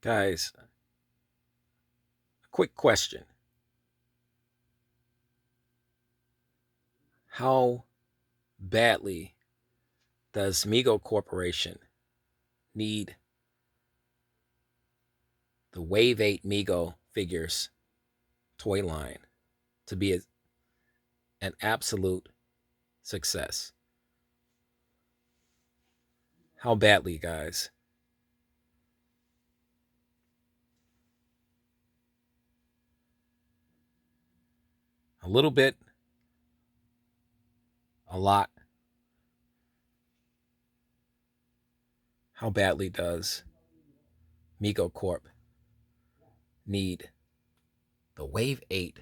Guys, a quick question. How badly does Mego Corporation need the Wave 8 Mego figures toy line to be an absolute success? How badly, guys? A little bit, a lot. How badly does Mego Corp need the Wave 8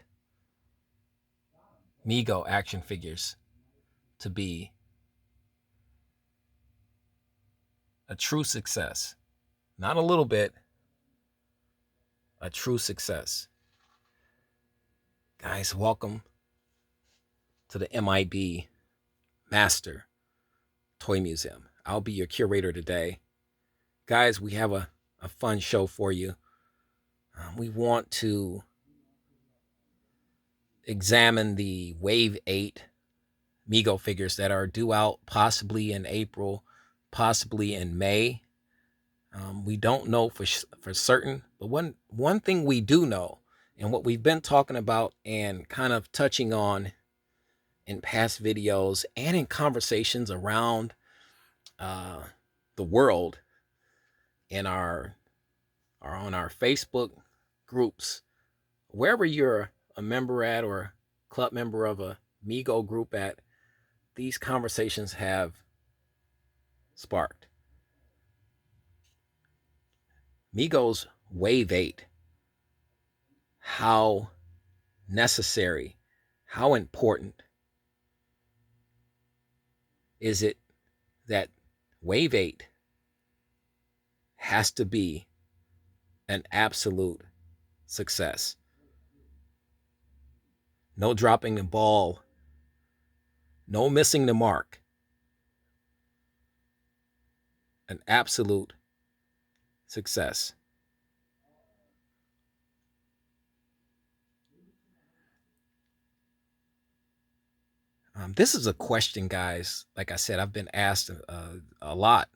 Mego action figures to be a true success? Not a little bit, a true success. Guys, welcome to the M.I.B Master Toy Museum. I'll be your curator today. Guys, we have a fun show for you. We want to examine the Wave 8 Mego figures that are due out possibly in April, possibly in May. We don't know for certain, but one thing we do know, and what we've been talking about and kind of touching on in past videos and in conversations around uh, the world in our on our Facebook groups, wherever you're a member at or club member of a Mego group at, these conversations have sparked. Mego's Wave 8, how necessary, how important is it that Wave 8 has to be an absolute success? No dropping the ball, no missing the mark. An absolute success. This is a question, guys. Like I said, I've been asked a lot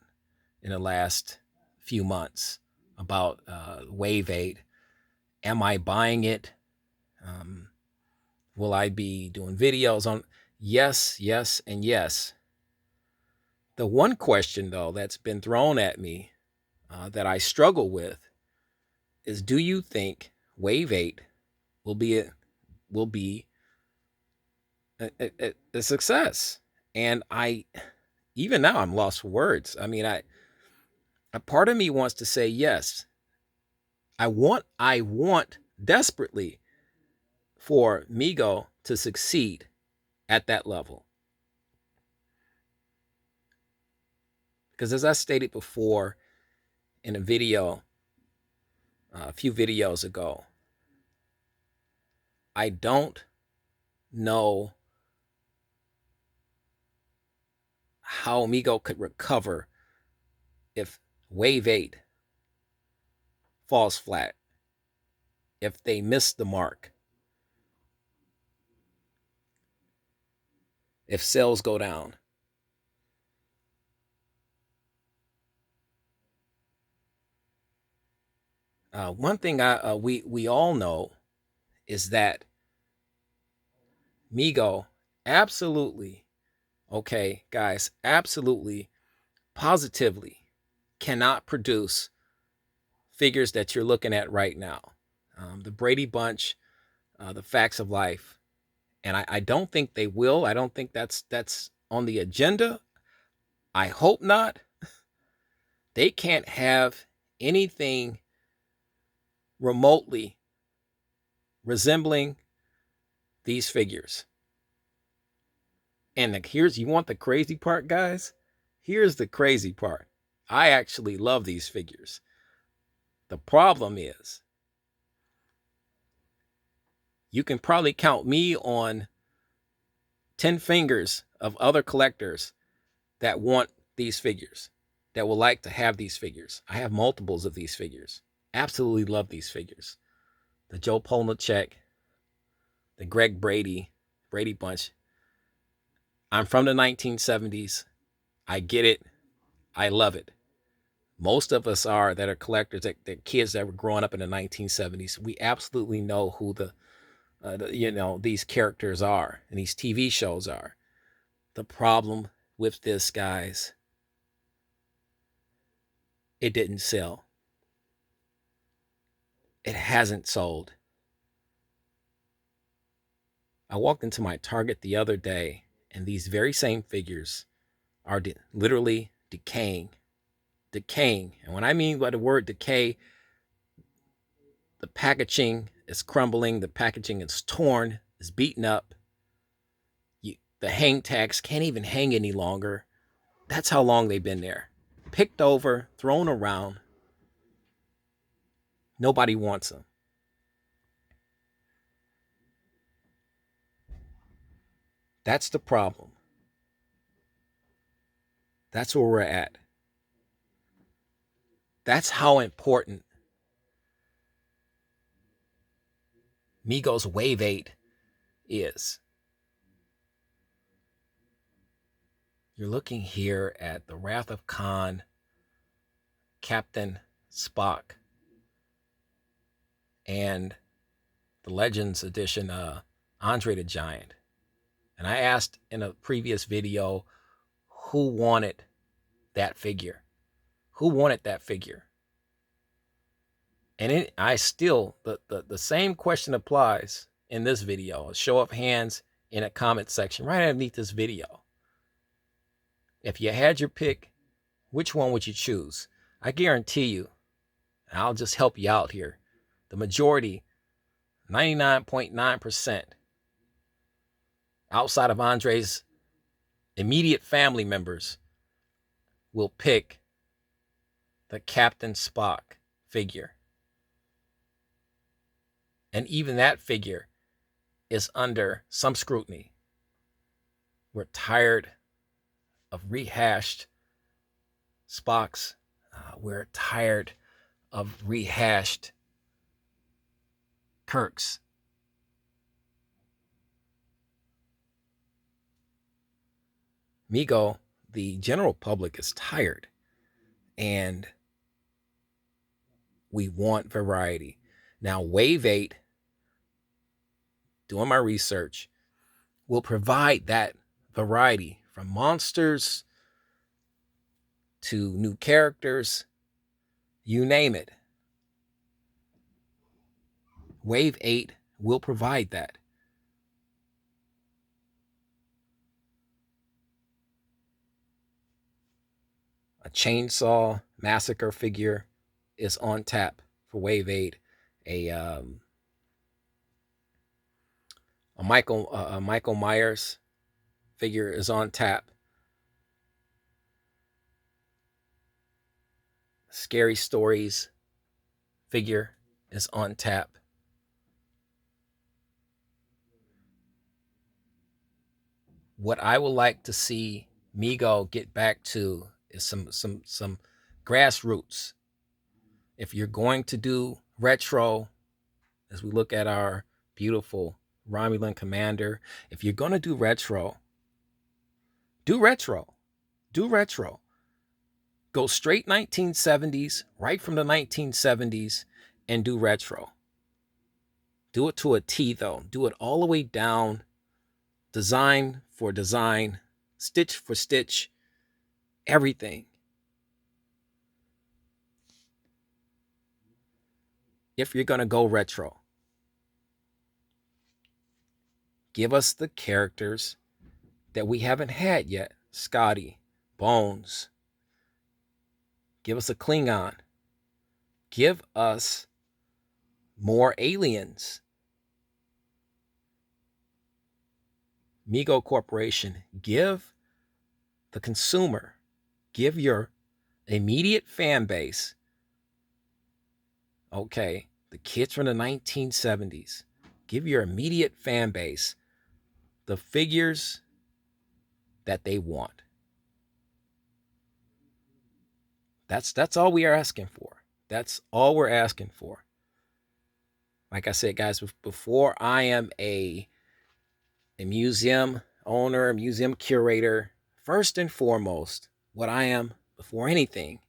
in the last few months about Wave 8. Am I buying it? Um, will I be doing videos on? Yes, yes, and yes. The one question, though, that's been thrown at me that I struggle with is: do you think Wave 8 will be will be a success? And I, even now, I'm lost for words. I mean, a part of me wants to say yes. I want desperately for Mego to succeed at that level. Because as I stated before in a video, a few videos ago, I don't know how Mego could recover if Wave 8 falls flat, if they miss the mark, if sales go down. One thing we all know is that Mego absolutely, okay, guys, absolutely, positively cannot produce figures that you're looking at right now. The Brady Bunch, the Facts of Life, and I don't think they will. I don't think that's on the agenda. I hope not. They can't have anything remotely resembling these figures. And here's, you want the crazy part, guys? Here's the crazy part. I actually love these figures. The problem is, you can probably count me on 10 fingers of other collectors that want these figures, that would like to have these figures. I have multiples of these figures. Absolutely love these figures. The Joe Polnicek, the Greg Brady Bunch. I'm from the 1970s. I get it. I love it. Most of us are that are collectors, that kids that were growing up in the 1970s. We absolutely know who these characters are and these TV shows are. The problem with this, guys, it didn't sell. It hasn't sold. I walked into my Target the other day, and these very same figures are literally decaying. Decaying. And when I mean by the word decay, the packaging is crumbling, the packaging is torn, is beaten up. The hang tags can't even hang any longer. That's how long they've been there. Picked over, thrown around. Nobody wants them. That's the problem. That's where we're at. That's how important Migos Wave 8 is. You're looking here at the Wrath of Khan, Captain Spock, and the Legends edition, Andre the Giant. And I asked in a previous video who wanted that figure. Who wanted that figure? And I still, the same question applies in this video. A show of hands in a comment section right underneath this video. If you had your pick, which one would you choose? I guarantee you, and I'll just help you out here, the majority, 99.9%, outside of Andre's immediate family members, will pick the Captain Spock figure. And even that figure is under some scrutiny. We're tired of rehashed Spocks. We're tired of rehashed Kirks. Mego, the general public is tired, and we want variety. Now, Wave 8, doing my research, will provide that variety from monsters to new characters, you name it. Wave 8 will provide that. A Chainsaw Massacre figure is on tap for Wave 8. A Michael Myers figure is on tap. Scary Stories figure is on tap. What I would like to see Mego get back to is some grassroots. If you're going to do retro, as we look at our beautiful Romulan commander, if you're going to do retro, do retro. Do retro. Go straight 1970s, right from the 1970s, and do retro. Do it to a T, though. Do it all the way down, design for design, stitch for stitch, everything. If you're going to go retro, give us the characters that we haven't had yet. Scotty, Bones. Give us a Klingon. Give us more aliens. Mego Corporation, give the consumer, give your immediate fan base, okay, the kids from the 1970s, give your immediate fan base the figures that they want. That's all we are asking for. That's all we're asking for. Like I said, guys, before I am a museum owner, a museum curator, first and foremost, what I am before anything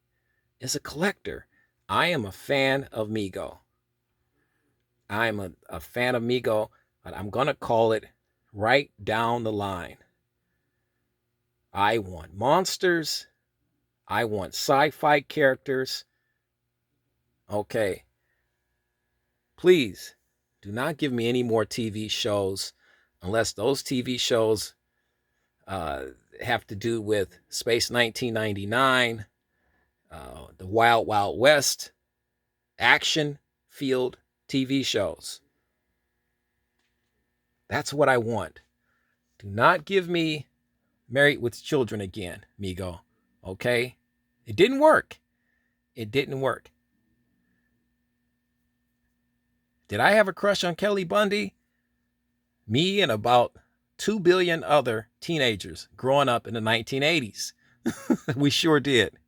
is a collector. I am a fan of Mego. I am a fan of Mego, but I'm going to call it right down the line. I want monsters. I want sci-fi characters. Okay. Please do not give me any more TV shows unless those TV shows uh, have to do with Space 1999, the Wild Wild West, action field TV shows. That's what I want. Do not give me Married with Children again, Mego. Okay? It didn't work. It didn't work. Did I have a crush on Kelly Bundy? Me and about 2 billion other teenagers growing up in the 1980s. We sure did.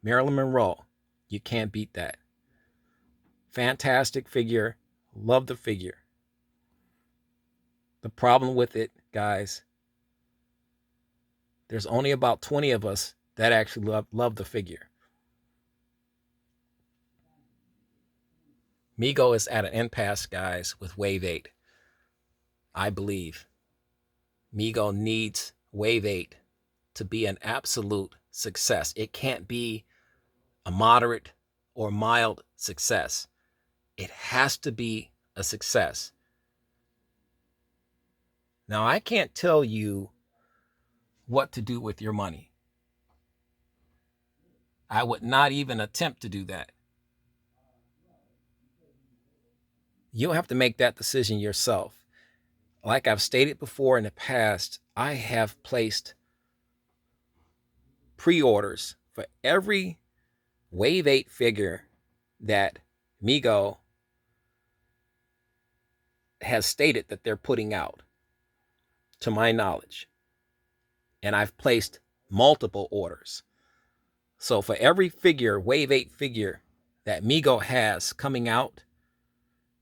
Marilyn Monroe. You can't beat that. Fantastic figure. Love the figure. The problem with it, guys, there's only about 20 of us that actually love the figure. Mego is at an impasse, guys, with Wave 8. I believe Mego needs Wave 8 to be an absolute success. It can't be a moderate or mild success. It has to be a success. Now, I can't tell you what to do with your money. I would not even attempt to do that. You'll have to make that decision yourself. Like I've stated before in the past, I have placed pre-orders for every Wave 8 figure that Mego has stated that they're putting out, to my knowledge. And I've placed multiple orders. So for every figure, Wave 8 figure that Mego has coming out,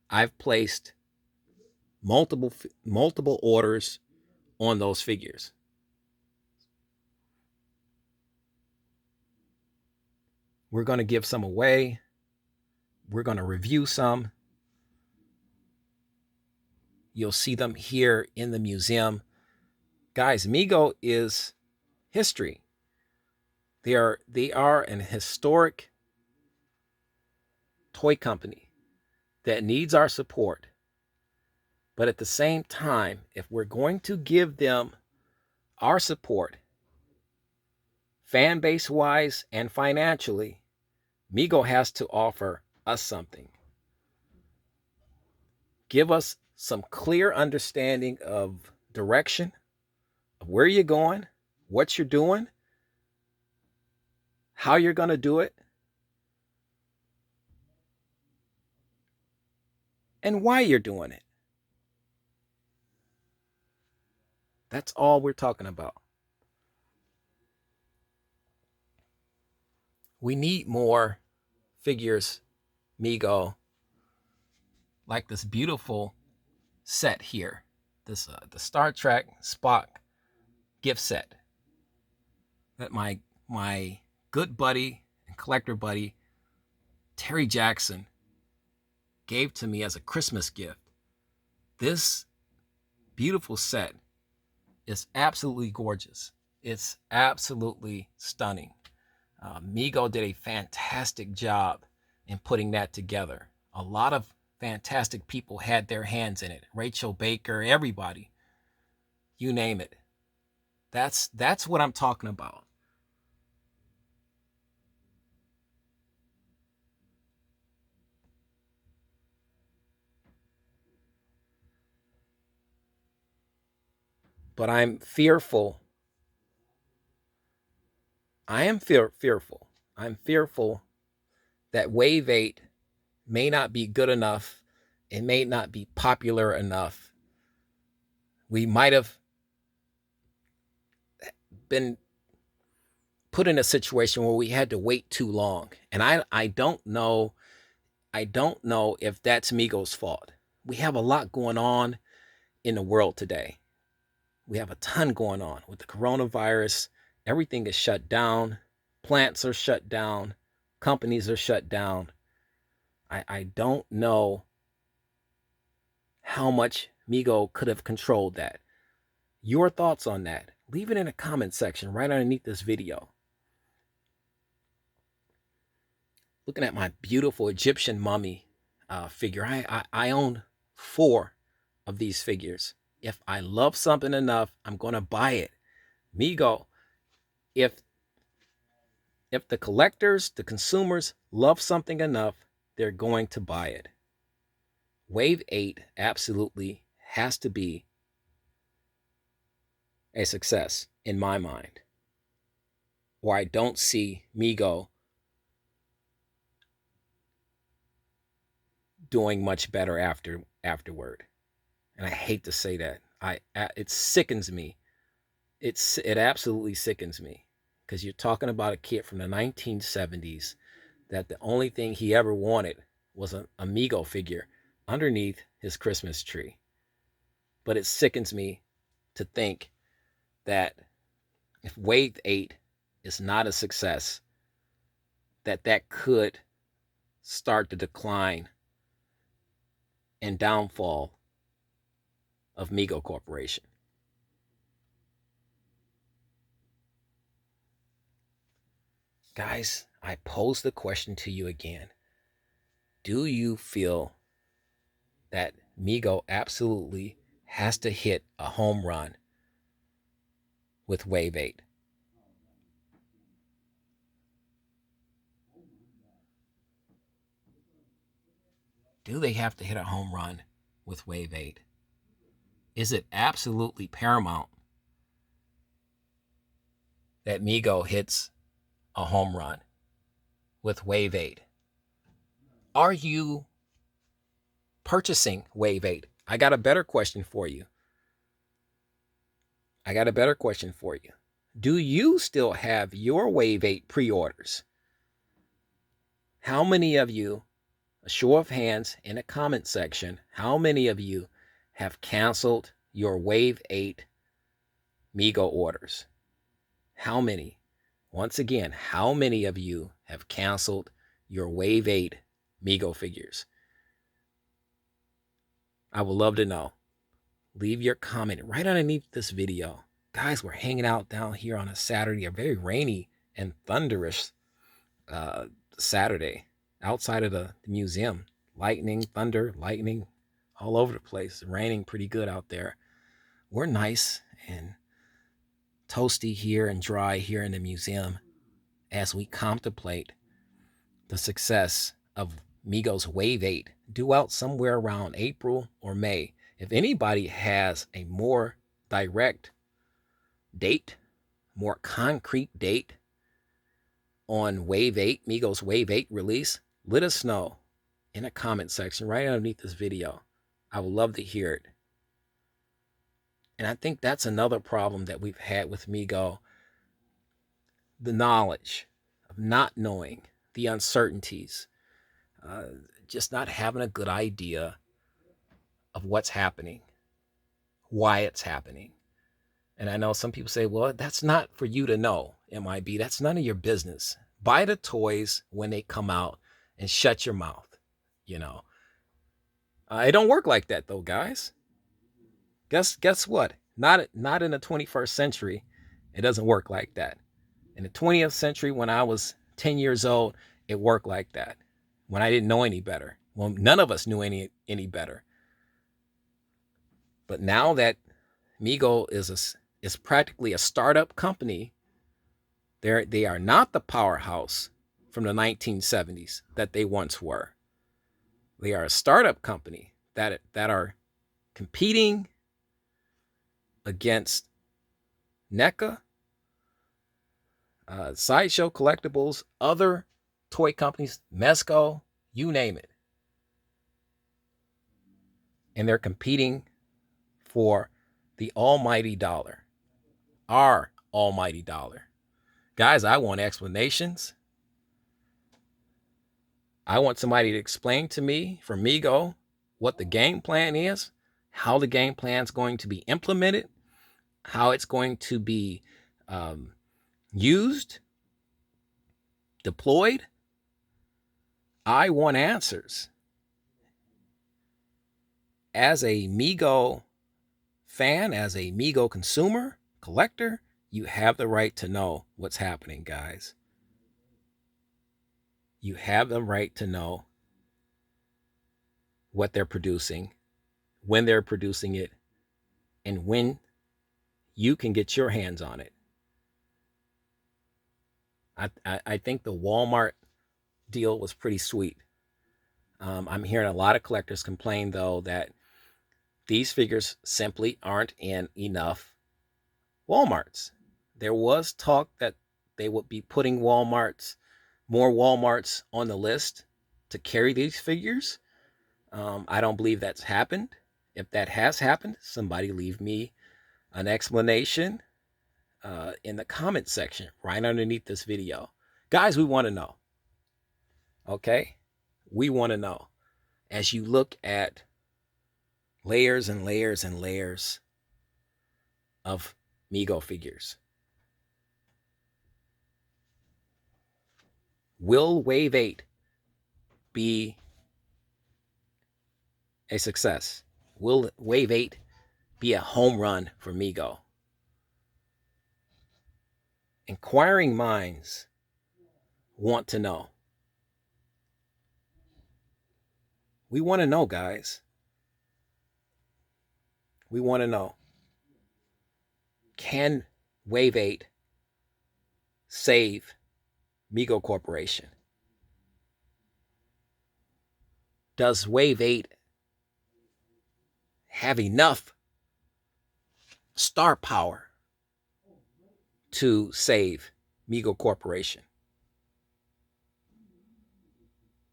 I've placed multiple orders on those figures. We're going to give some away. We're going to review some. You'll see them here in the museum. Guys, Mego is history. They are an historic toy company that needs our support. But at the same time, if we're going to give them our support, fan base wise and financially, Mego has to offer us something. Give us some clear understanding of direction, of where you're going, what you're doing, how you're going to do it, and why you're doing it. That's all we're talking about. We need more figures, Mego, like this beautiful set here. This the Star Trek Spock gift set that my good buddy and collector buddy Terry Jackson gave to me as a Christmas gift. This beautiful set is absolutely gorgeous. It's absolutely stunning. Mego did a fantastic job in putting that together. A lot of fantastic people had their hands in it. Rachel Baker, everybody, you name it. That's what I'm talking about. But I'm fearful. I am fearful. I'm fearful that Wave 8 may not be good enough. It may not be popular enough. We might have been put in a situation where we had to wait too long. And I don't know, if that's Migos' fault. We have a lot going on in the world today. We have a ton going on with the coronavirus. Everything is shut down. Plants are shut down. Companies are shut down. I don't know how much Mego could have controlled that. Your thoughts on that? Leave it in the comment section right underneath this video. Looking at my beautiful Egyptian mummy figure. I own 4 of these figures. If I love something enough, I'm going to buy it. Mego, if the collectors, the consumers love something enough, they're going to buy it. Wave 8 absolutely has to be a success in my mind, or I don't see Mego doing much better afterward. And I hate to say that. It sickens me. It absolutely sickens me, because you're talking about a kid from the 1970s that the only thing he ever wanted was a Mego figure underneath his Christmas tree. But it sickens me to think that if Wave 8 is not a success, that could start the decline and downfall of Mego Corporation. Guys, I pose the question to you again. Do you feel that Mego absolutely has to hit a home run with Wave 8? Do they have to hit a home run with Wave 8? Is it absolutely paramount that Mego hits a home run with Wave 8? Are you purchasing Wave 8? I got a better question for you. Do you still have your Wave 8 pre-orders? How many of you, a show of hands in the comment section, how many of you have canceled your Wave 8 Mego orders? How many? Once again, how many of you have canceled your Wave 8 Mego figures? I would love to know. Leave your comment right underneath this video. Guys, we're hanging out down here on a Saturday, a very rainy and thunderous Saturday outside of the museum. Lightning, thunder, lightning all over the place. Raining pretty good out there. We're nice and toasty here and dry here in the museum as we contemplate the success of Migos Wave 8, due out somewhere around April or May. If anybody has a more direct date, more concrete date on Wave 8, Migos Wave 8 release, let us know in the comment section right underneath this video. I would love to hear it. And I think that's another problem that we've had with Mego. The knowledge of not knowing, the uncertainties, just not having a good idea of what's happening, why it's happening. And I know some people say, well, that's not for you to know, M.I.B. That's none of your business. Buy the toys when they come out and shut your mouth. You know, it don't work like that, though, guys. Guess what? Not in the 21st century. It doesn't work like that. In the 20th century, when I was 10 years old, it worked like that. When I didn't know any better. Well, none of us knew any better. But now that Mego is practically a startup company, they are not the powerhouse from the 1970s that they once were. They are a startup company that are competing against NECA, Sideshow Collectibles, other toy companies, Mego, you name it. And they're competing for the almighty dollar, our almighty dollar. Guys, I want explanations. I want somebody to explain to me from Mego what the game plan is, how the game plan is going to be implemented, how it's going to be um, used, deployed. I want answers. As a Mego fan, as a Mego consumer, collector, you have the right to know what's happening, guys. You have the right to know what they're producing, when they're producing it, and when you can get your hands on it. I think the Walmart deal was pretty sweet. I'm hearing a lot of collectors complain, though, that these figures simply aren't in enough Walmarts. There was talk that they would be putting more Walmarts on the list to carry these figures. I don't believe that's happened. If that has happened, somebody leave me an explanation in the comment section right underneath this video. Guys, we want to know. Okay? We want to know. As you look at layers and layers and layers of Mego figures, will Wave 8 be a success? Will Wave 8 be a home run for Mego? Inquiring minds want to know. We want to know, guys. We want to know. Can Wave 8 save Mego Corporation? Does Wave 8 have enough star power to save Mego Corporation?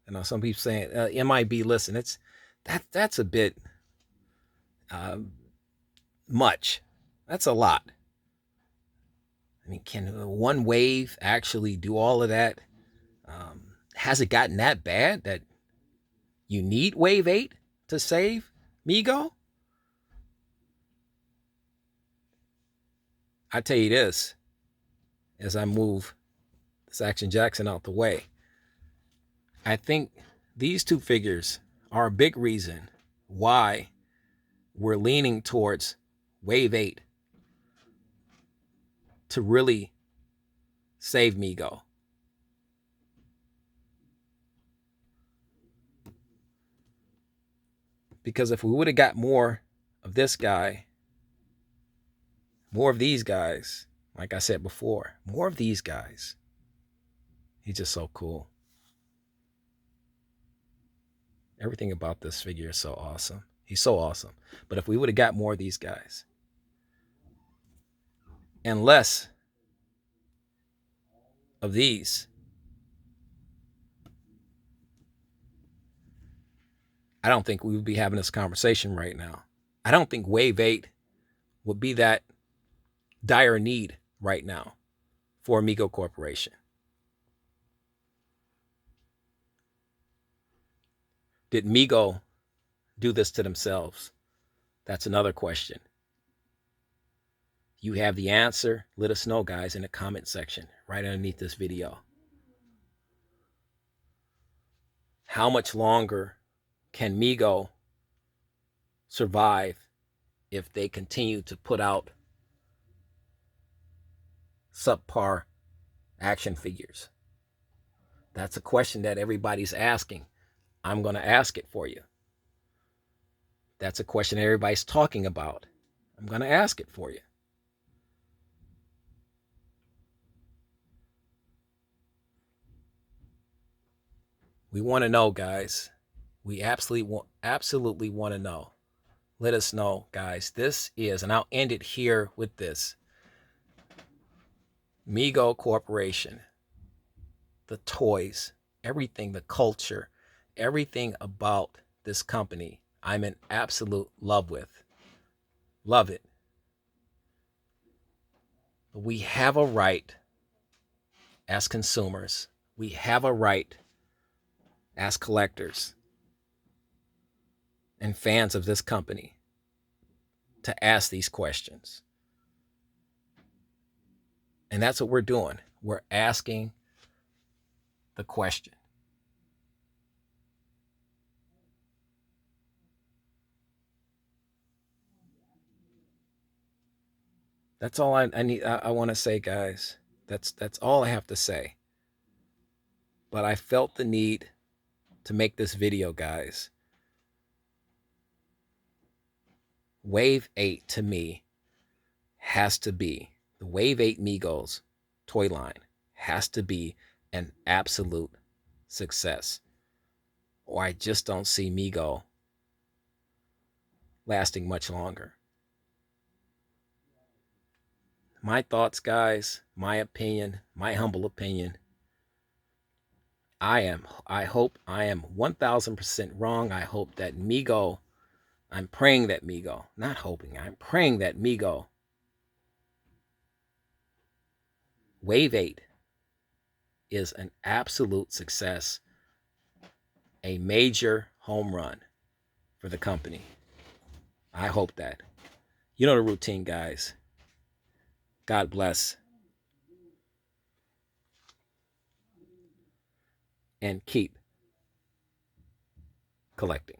You know, some people saying M.I.B. Listen, that's a bit much. That's a lot. I mean, can one wave actually do all of that? Has it gotten that bad that you need Wave 8 to save Mego? I tell you this, as I move this Action Jackson out the way, I think these two figures are a big reason why we're leaning towards Wave 8 to really save Mego. Because if we would have got more of this guy, more of these guys, like I said before, more of these guys, he's just so cool. Everything about this figure is so awesome. He's so awesome. But if we would have got more of these guys and less of these, I don't think we would be having this conversation right now. I don't think Wave 8 would be that dire need right now for Mego Corporation. Did Mego do this to themselves? That's another question. You have the answer. Let us know, guys, in the comment section right underneath this video. How much longer can Mego survive if they continue to put out subpar action figures? That's a question that everybody's asking. I'm going to ask it for you. That's a question everybody's talking about. I'm going to ask it for you. We want to know, guys. We absolutely want to know. Let us know, guys. This is, and I'll end it here with this. Mego Corporation, the toys, everything, the culture, everything about this company, I'm in absolute love with. Love it. But we have a right as consumers, we have a right as collectors and fans of this company to ask these questions. And that's what we're doing. We're asking the question. That's all I need. I want to say, guys. That's all I have to say. But I felt the need to make this video, guys. Wave 8 to me has to be the Wave 8 Migos toy line has to be an absolute success, or I just don't see Mego lasting much longer. My thoughts, guys, my opinion, my humble opinion. I hope I am 1000% wrong. I hope that Mego, I'm praying that Mego, not hoping, I'm praying that Mego Wave 8 is an absolute success, a major home run for the company. I hope that. You know the routine, guys. God bless and keep collecting.